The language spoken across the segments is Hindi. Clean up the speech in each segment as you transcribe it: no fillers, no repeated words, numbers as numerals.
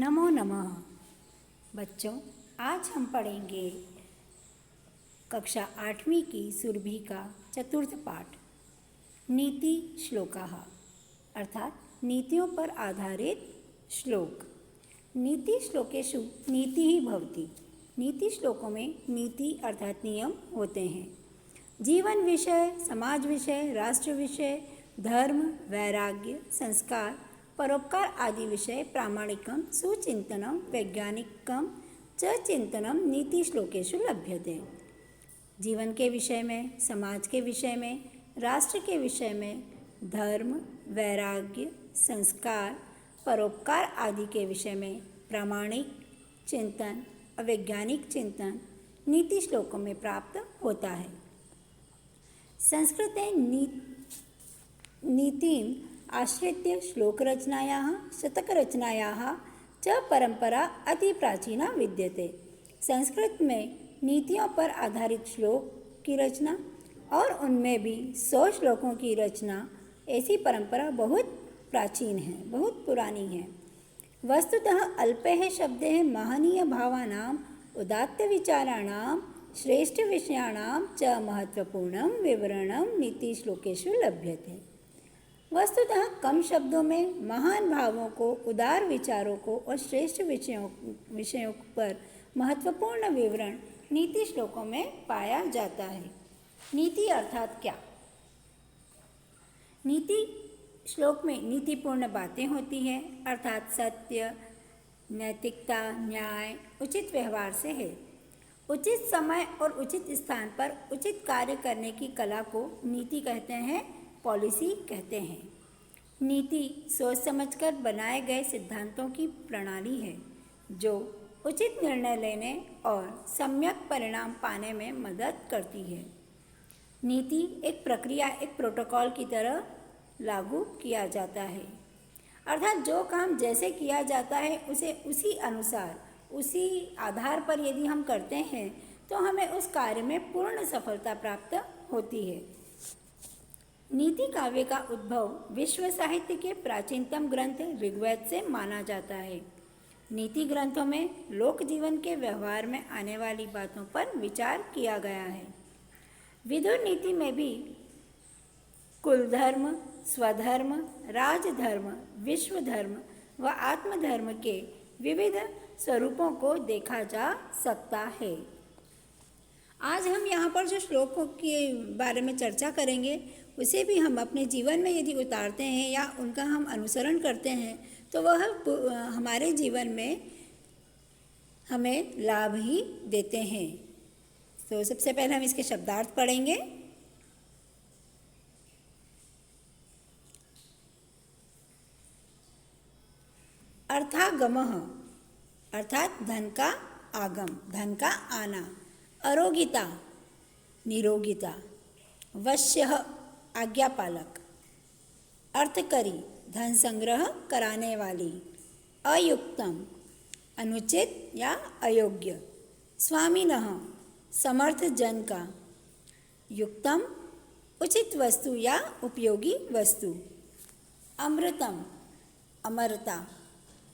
नमो नमः। बच्चों, आज हम पढ़ेंगे कक्षा 8वीं की सुरभि का चतुर्थ पाठ नीति श्लोकाः अर्थात नीतियों पर आधारित श्लोक। नीति श्लोकेषु नीति ही भवति। नीति श्लोकों में नीति अर्थात नियम होते हैं। जीवन विषय, समाज विषय, राष्ट्र विषय, धर्म, वैराग्य, संस्कार, परोपकार आदि विषय प्रामाणिकं सुचिंतनं वैज्ञानिकं च चिंतनं नीति श्लोकेषु लभ्यते। जीवन के विषय में, समाज के विषय में, राष्ट्र के विषय में, धर्म, वैराग्य, संस्कार, परोपकार आदि के विषय में प्रामाणिक चिंतन और वैज्ञानिक चिंतन नीति श्लोकों में प्राप्त होता है। संस्कृते नीतिम् आश्रित्य श्लोकरचनायाः शतकरचनायाः च परंपरा अति प्राचीना विद्यते। संस्कृत में नीतियों पर आधारित श्लोक की रचना और उनमें भी 100 श्लोकों की रचना ऐसी परंपरा बहुत प्राचीन है, बहुत पुरानी है। वस्तुतः अल्पैः शब्दैः महनीय भावानां उदात्त विचाराणां श्रेष्ठ विषयाणां च महत्वपूर्णं विवरणं नीति श्लोकेषु लभ्यते। वस्तुतः कम शब्दों में महान भावों को, उदार विचारों को और श्रेष्ठ विषयों पर महत्वपूर्ण विवरण नीति श्लोकों में पाया जाता है। नीति अर्थात क्या? नीति श्लोक में नीतिपूर्ण बातें होती हैं, अर्थात सत्य, नैतिकता, न्याय, उचित व्यवहार से है। उचित समय और उचित स्थान पर उचित कार्य करने की कला को नीति कहते हैं, पॉलिसी कहते हैं। नीति सोच समझकर बनाए गए सिद्धांतों की प्रणाली है जो उचित निर्णय लेने और सम्यक परिणाम पाने में मदद करती है। नीति एक प्रक्रिया, एक प्रोटोकॉल की तरह लागू किया जाता है, अर्थात जो काम जैसे किया जाता है उसे उसी अनुसार, उसी आधार पर यदि हम करते हैं तो हमें उस कार्य में पूर्ण सफलता प्राप्त होती है। नीति काव्य का उद्भव विश्व साहित्य के प्राचीनतम ग्रंथ ऋग्वेद से माना जाता है। नीति ग्रंथों में लोक जीवन के व्यवहार में आने वाली बातों पर विचार किया गया है। विदुर नीति में भी कुल धर्म, स्वधर्म, राजधर्म, विश्व धर्म व आत्मधर्म के विविध स्वरूपों को देखा जा सकता है। आज हम यहाँ पर जो श्लोकों के बारे में चर्चा करेंगे उसे भी हम अपने जीवन में यदि उतारते हैं या उनका हम अनुसरण करते हैं तो वह हमारे जीवन में हमें लाभ ही देते हैं। तो सबसे पहले हम इसके शब्दार्थ पढ़ेंगे। अर्थागमः अर्थात धन का आगम, धन का आना। अरोगिता निरोगिता। वश्यः आज्ञापालक। अर्थकरी धन संग्रह कराने वाली। अयुक्तम अनुचित या अयोग्य। स्वामिनः समर्थ जन का। युक्तम उचित वस्तु या उपयोगी वस्तु। अमृतम अमरता।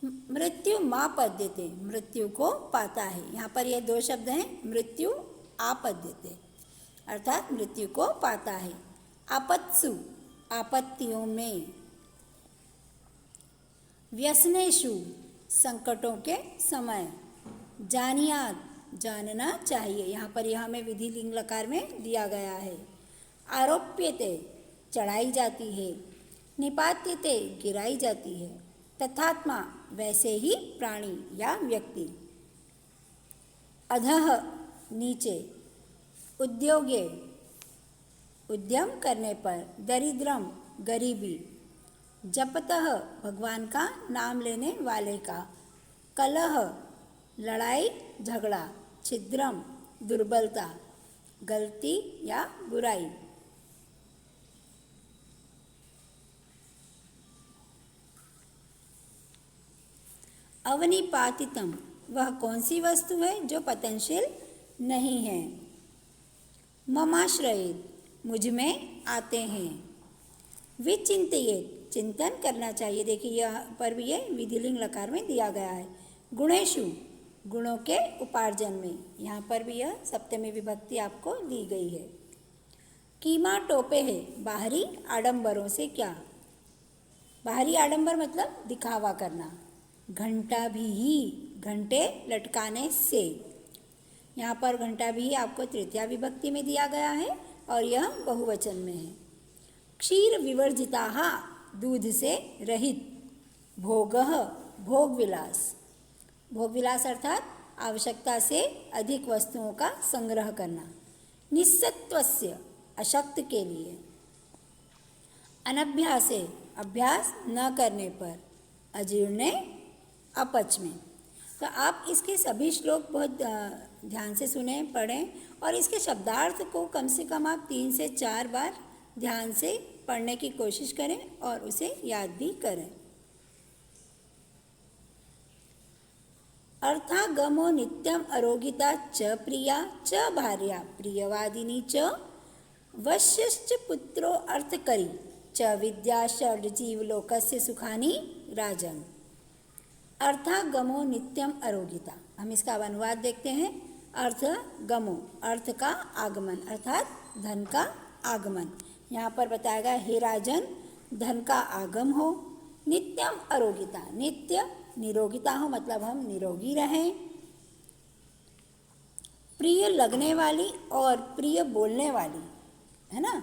मृत्यु मापद्यते मृत्यु को पाता है। यहाँ पर ये 2 शब्द हैं, मृत्यु आपद्यते अर्थात मृत्यु को पाता है। आपत्सु आपत्तियों में। व्यसनेषु संकटों के समय। जानियात जानना चाहिए, यहाँ पर यह हमें विधि लिंग लकार में दिया गया है। आरोप्यते चढ़ाई जाती है। निपात्यते गिराई जाती है। तथात्मा वैसे ही प्राणी या व्यक्ति। अधः नीचे। उद्योगे उद्यम करने पर। दरिद्रम गरीबी। जपतः भगवान का नाम लेने वाले का। कलह लड़ाई झगड़ा। छिद्रम दुर्बलता, गलती या बुराई। अवनिपातितम वह कौन सी वस्तु है जो पतनशील नहीं है। ममाश्रयेत मुझ में आते हैं। विचिंतयेत चिंतन करना चाहिए। देखिए यहाँ पर भी ये विधिलिंग लकार में दिया गया है। गुणेषु, गुणों के उपार्जन में, यहाँ पर भी यह सप्तमी विभक्ति आपको दी गई है। कीमा टोपे है, बाहरी आडंबरों से क्या? बाहरी आडंबर मतलब दिखावा करना। घंटा भी ही, घंटे लटकाने से, यहाँ पर घंटा भी आपको तृतीया विभक्ति में दिया गया है और यह बहुवचन में है। क्षीर विवर्जिताः, दूध से रहित। भोगः, भोग विलास, भोग विलास अर्थात आवश्यकता से अधिक वस्तुओं का संग्रह करना। निस्सत्वस्य, अशक्त के लिए। अनभ्यासे, अभ्यास न करने पर। अजीर्णे, अपच में। तो आप इसके सभी श्लोक बहुत ध्यान से सुने, पढ़ें और इसके शब्दार्थ को कम से कम आप 3 से 4 बार ध्यान से पढ़ने की कोशिश करें और उसे याद भी करें। अर्थागमो नित्यम अरोगिता च प्रिया च भार्या प्रियवादिनी च वश्यश्च पुत्रो अर्थकरी च विद्या षड्जीवलोकस्य सुखानि राजन। अर्थागमो नित्यम अरोगिता, हम इसका अनुवाद देखते हैं। अर्थ गमो, अर्थ का आगमन अर्थात धन का आगमन। यहाँ पर बताया गया हे राजन, धन का आगम हो। नित्यम अरोगिता, नित्य निरोगिता हो मतलब हम निरोगी रहें। प्रिय लगने वाली और प्रिय बोलने वाली, है ना।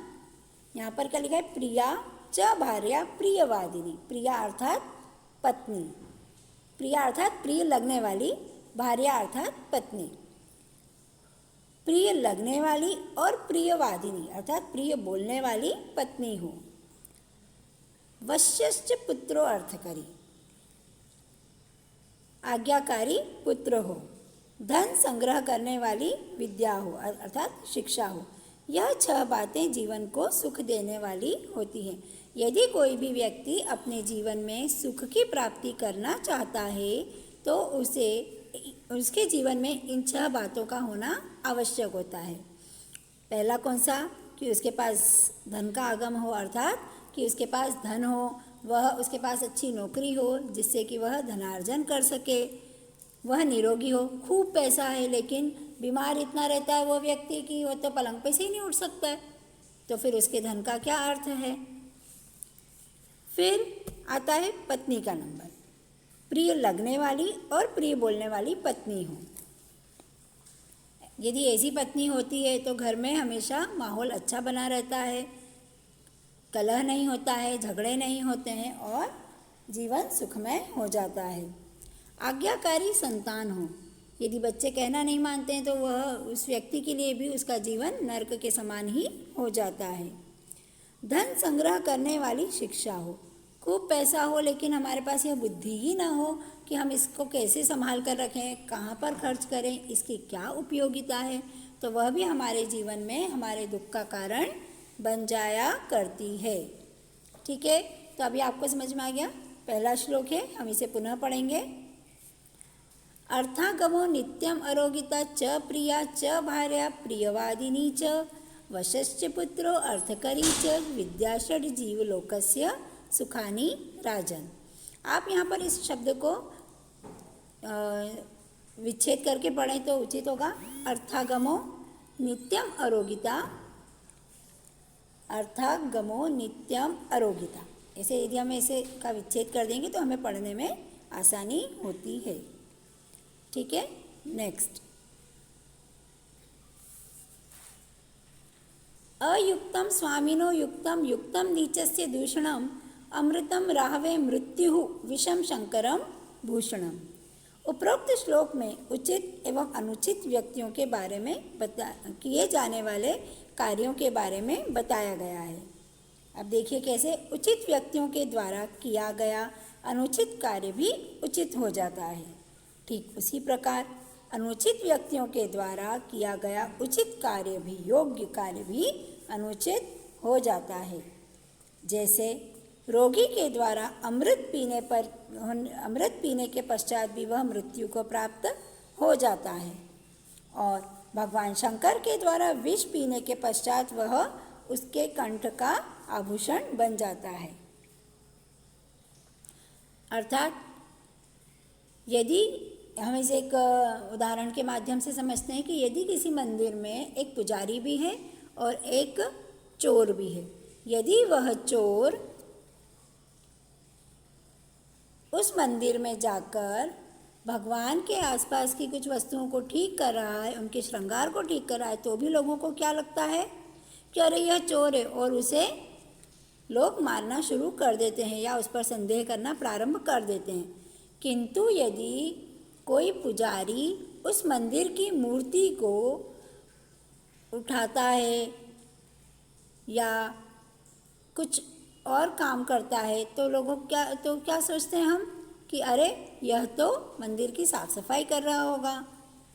यहाँ पर क्या लिखा है? प्रिया च भार्या प्रियवादिनी। प्रिया अर्थात पत्नी, प्रिया अर्थात प्रिय लगने वाली, भार्या अर्थात पत्नी। प्रिय लगने वाली और प्रियवादिनी अर्थात प्रिय बोलने वाली पत्नी हो। वश्यश्च पुत्रो अर्थकरी, आज्ञाकारी पुत्र हो। धन संग्रह करने वाली विद्या हो अर्थात शिक्षा हो। यह 6 बातें जीवन को सुख देने वाली होती हैं। यदि कोई भी व्यक्ति अपने जीवन में सुख की प्राप्ति करना चाहता है तो उसके जीवन में इन 6 बातों का होना आवश्यक होता है। पहला कौन सा? कि उसके पास धन का आगम हो अर्थात कि उसके पास धन हो, वह उसके पास अच्छी नौकरी हो जिससे कि वह धनार्जन कर सके, वह निरोगी हो। खूब पैसा है लेकिन बीमार इतना रहता है वो व्यक्ति कि वो तो पलंग पे से ही नहीं उठ सकता है, तो फिर उसके धन का क्या अर्थ है। फिर आता है पत्नी का नंबर, प्रिय लगने वाली और प्रिय बोलने वाली पत्नी हो। यदि ऐसी पत्नी होती है तो घर में हमेशा माहौल अच्छा बना रहता है, कलह नहीं होता है, झगड़े नहीं होते हैं और जीवन सुखमय हो जाता है। आज्ञाकारी संतान हो, यदि बच्चे कहना नहीं मानते हैं तो वह उस व्यक्ति के लिए भी उसका जीवन नर्क के समान ही हो जाता है। धन संग्रह करने वाली शिक्षा हो, खूब पैसा हो लेकिन हमारे पास यह बुद्धि ही ना हो कि हम इसको कैसे संभाल कर रखें, कहाँ पर खर्च करें, इसकी क्या उपयोगिता है, तो वह भी हमारे जीवन में हमारे दुख का कारण बन जाया करती है। ठीक है, तो अभी आपको समझ में आ गया। पहला श्लोक है, हम इसे पुनः पढ़ेंगे। अर्थागमो नित्यम अरोगिता च प्रिया च भार्या प्रियवादिनी च वशश्च पुत्रो अर्थकरी च विद्या षड्जीवलोकस्य सुखानि राजन। आप यहाँ पर इस शब्द को विच्छेद करके पढ़ें तो उचित होगा। अर्थागमो नित्यम अरोगिता, अर्थागमो नित्यम अरोगिता, ऐसे यदि हम इसे का विच्छेद कर देंगे तो हमें पढ़ने में आसानी होती है। ठीक है, नेक्स्ट। अयुक्तम स्वामिनो युक्तम युक्तम नीचस्य दूषणम अमृतम राहवे मृत्यु विषम शंकरम भूषणम। उपरोक्त श्लोक में उचित एवं अनुचित व्यक्तियों के बारे में किए जाने वाले कार्यों के बारे में बताया गया है। अब देखिए कैसे उचित व्यक्तियों के द्वारा किया गया अनुचित कार्य भी उचित हो जाता है। ठीक उसी प्रकार अनुचित व्यक्तियों के द्वारा किया गया उचित कार्य भी, योग्य कार्य भी अनुचित हो जाता है। जैसे रोगी के द्वारा अमृत पीने के पश्चात भी वह मृत्यु को प्राप्त हो जाता है और भगवान शंकर के द्वारा विष पीने के पश्चात वह उसके कंठ का आभूषण बन जाता है। अर्थात यदि हम इसे एक उदाहरण के माध्यम से समझते हैं कि यदि किसी मंदिर में एक पुजारी भी है और एक चोर भी है, यदि वह चोर उस मंदिर में जाकर भगवान के आसपास की कुछ वस्तुओं को ठीक कर रहा है, उनके श्रृंगार को ठीक कर रहा है, तो भी लोगों को क्या लगता है कि अरे यह चोर है, और उसे लोग मारना शुरू कर देते हैं या उस पर संदेह करना प्रारंभ कर देते हैं। किंतु यदि कोई पुजारी उस मंदिर की मूर्ति को उठाता है या कुछ और काम करता है, तो लोगों क्या सोचते हैं हम कि अरे यह तो मंदिर की साफ सफाई कर रहा होगा,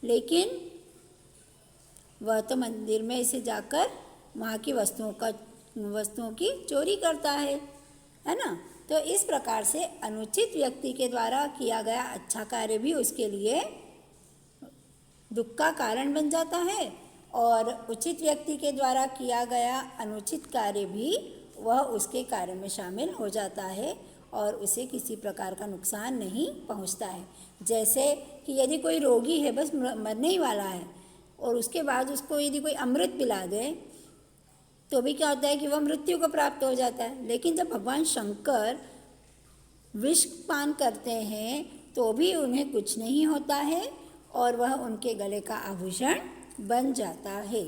लेकिन वह तो मंदिर में इसे जाकर वहाँ की वस्तुओं की चोरी करता है ना। तो इस प्रकार से अनुचित व्यक्ति के द्वारा किया गया अच्छा कार्य भी उसके लिए दुख का कारण बन जाता है, और उचित व्यक्ति के द्वारा किया गया अनुचित कार्य भी वह उसके कार्य में शामिल हो जाता है और उसे किसी प्रकार का नुकसान नहीं पहुंचता है। जैसे कि यदि कोई रोगी है, बस मरने ही वाला है, और उसके बाद उसको यदि कोई अमृत पिला दे तो भी क्या होता है कि वह मृत्यु को प्राप्त हो जाता है। लेकिन जब भगवान शंकर विष पान करते हैं तो भी उन्हें कुछ नहीं होता है और वह उनके गले का आभूषण बन जाता है।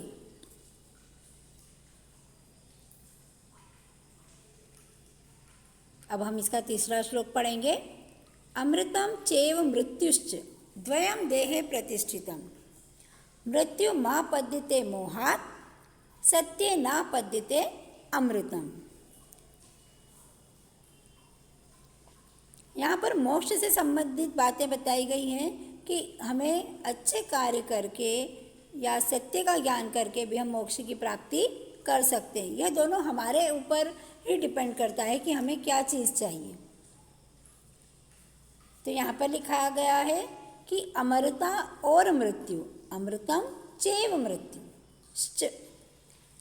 अब हम इसका तीसरा श्लोक पढ़ेंगे। अमृतम चैव मृत्युश्च द्वयं देहे प्रतिष्ठितम् मृत्यु मा पद्यते मोहात् सत्ये न पद्यते अमृतम। यहाँ पर मोक्ष से संबंधित बातें बताई गई हैं कि हमें अच्छे कार्य करके या सत्य का ज्ञान करके भी हम मोक्ष की प्राप्ति कर सकते हैं। यह दोनों हमारे ऊपर ही डिपेंड करता है कि हमें क्या चीज़ चाहिए। तो यहाँ पर लिखा गया है कि अमरता और मृत्यु, अमृतम चैव मृत्यु,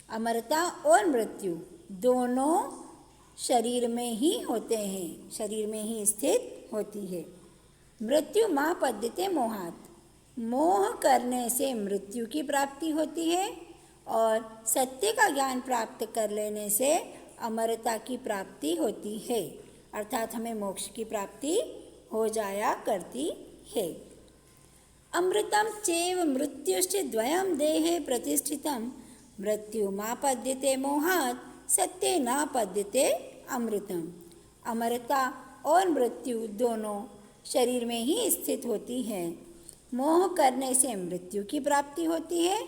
अमरता और मृत्यु दोनों शरीर में ही होते हैं, शरीर में ही स्थित होती है। मृत्यु माँ पद्यते मोहात्, मोह करने से मृत्यु की प्राप्ति होती है और सत्य का ज्ञान प्राप्त कर लेने से अमरता की प्राप्ति होती है, अर्थात हमें मोक्ष की प्राप्ति हो जाया करती है। अमृतम चैव मृत्युश्च द्वयं देहे प्रतिष्ठितम् मृत्यु मा पद्यते मोहात् सत्ये न पद्यते अमृतम। अमरता और मृत्यु दोनों शरीर में ही स्थित होती है। मोह करने से मृत्यु की प्राप्ति होती है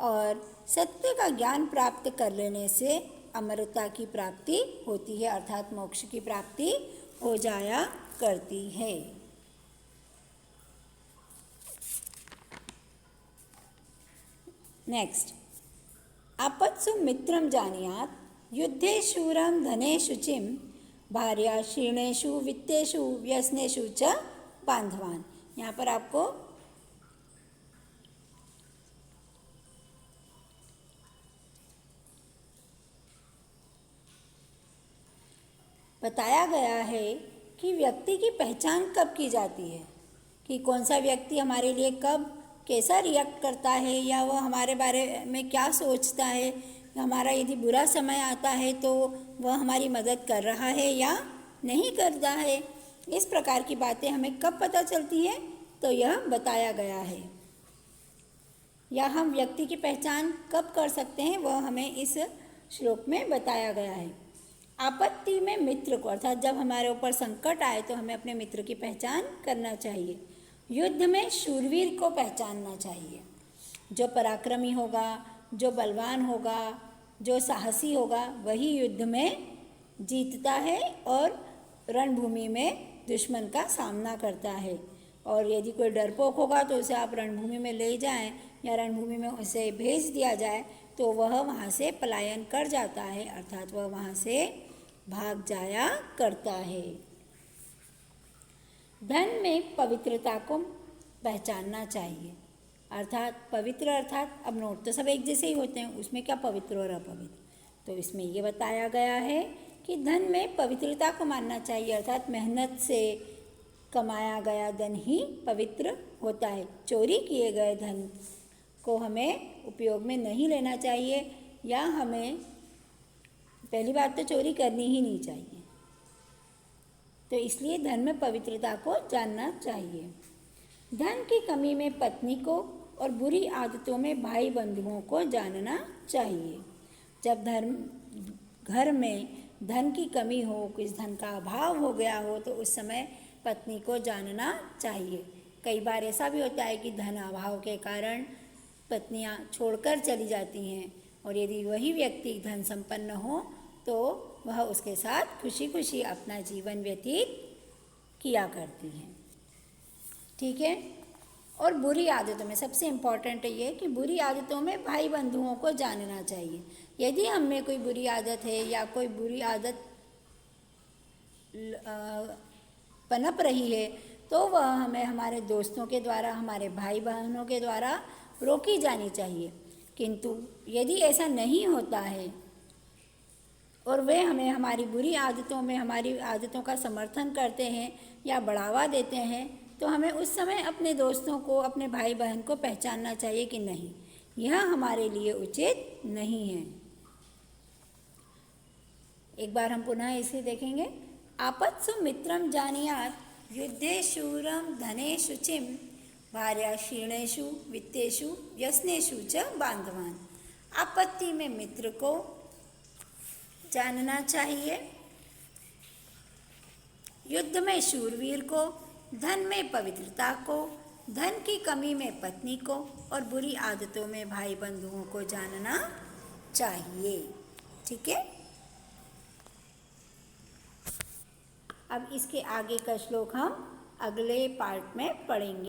और सत्य का ज्ञान प्राप्त कर लेने से अमरता की प्राप्ति होती है, अर्थात मोक्ष की प्राप्ति हो जाया करती है। नेक्स्ट, आपत्सु मित्रं जानीयात् युद्धे शूरं धने शुचिं भार्या शीर्णेषु वित्तेषु व्यसनेषु च बांधवान। यहाँ पर आपको बताया गया है कि व्यक्ति की पहचान कब की जाती है, कि कौन सा व्यक्ति हमारे लिए कब कैसा रिएक्ट करता है या वह हमारे बारे में क्या सोचता है। हमारा यदि बुरा समय आता है तो वह हमारी मदद कर रहा है या नहीं करता है। इस प्रकार की बातें हमें कब पता चलती है, तो यह बताया गया है। या हम व्यक्ति की पहचान कब कर सकते हैं, वह हमें इस श्लोक में बताया गया है। आपत्ति में मित्र को, अर्थात जब हमारे ऊपर संकट आए तो हमें अपने मित्र की पहचान करना चाहिए। युद्ध में शूरवीर को पहचानना चाहिए। जो पराक्रमी होगा, जो बलवान होगा, जो साहसी होगा, वही युद्ध में जीतता है और रणभूमि में दुश्मन का सामना करता है। और यदि कोई डरपोक होगा तो उसे आप रणभूमि में ले जाएं या रणभूमि में उसे भेज दिया जाए तो वह वहाँ से पलायन कर जाता है, अर्थात वह वहाँ से भाग जाया करता है। धन में पवित्रता को पहचानना चाहिए, अर्थात पवित्र, अर्थात अब नोट तो सब एक जैसे ही होते हैं, उसमें क्या पवित्र और अपवित्र। तो इसमें ये बताया गया है कि धन में पवित्रता को मानना चाहिए, अर्थात मेहनत से कमाया गया धन ही पवित्र होता है। चोरी किए गए धन को हमें उपयोग में नहीं लेना चाहिए, या हमें पहली बात तो चोरी करनी ही नहीं चाहिए। तो इसलिए धन में पवित्रता को जानना चाहिए। धन की कमी में पत्नी को और बुरी आदतों में भाई बंधुओं को जानना चाहिए। जब घर में धन की कमी हो, कुछ धन का अभाव हो गया हो, तो उस समय पत्नी को जानना चाहिए। कई बार ऐसा भी होता है कि धन अभाव के कारण पत्नियां छोड़कर चली जाती हैं, और यदि वही व्यक्ति धन संपन्न हो तो वह उसके साथ खुशी खुशी अपना जीवन व्यतीत किया करती हैं। ठीक है। और बुरी आदतों में सबसे इम्पॉर्टेंट ये कि बुरी आदतों में भाई बंधुओं को जानना चाहिए। यदि हम में कोई बुरी आदत है या कोई बुरी आदत पनप रही है, तो वह हमें हमारे दोस्तों के द्वारा, हमारे भाई बहनों के द्वारा रोकी जानी चाहिए। किंतु यदि ऐसा नहीं होता है और वे हमें हमारी बुरी आदतों में हमारी आदतों का समर्थन करते हैं या बढ़ावा देते हैं, तो हमें उस समय अपने दोस्तों को, अपने भाई बहन को पहचानना चाहिए कि नहीं, यह हमारे लिए उचित नहीं है। एक बार हम पुनः इसे देखेंगे। आपत्सु मित्रम जानीयात्, युद्धे शूरम धने शुचिम, भार्या क्षीणेषु वित्तेषु व्यसनेषु च बांधवान। आपत्ति में मित्र को जानना चाहिए, युद्ध में शूरवीर को, धन में पवित्रता को, धन की कमी में पत्नी को, और बुरी आदतों में भाई बंधुओं को जानना चाहिए। ठीक है। अब इसके आगे का श्लोक हम अगले पार्ट में पढ़ेंगे।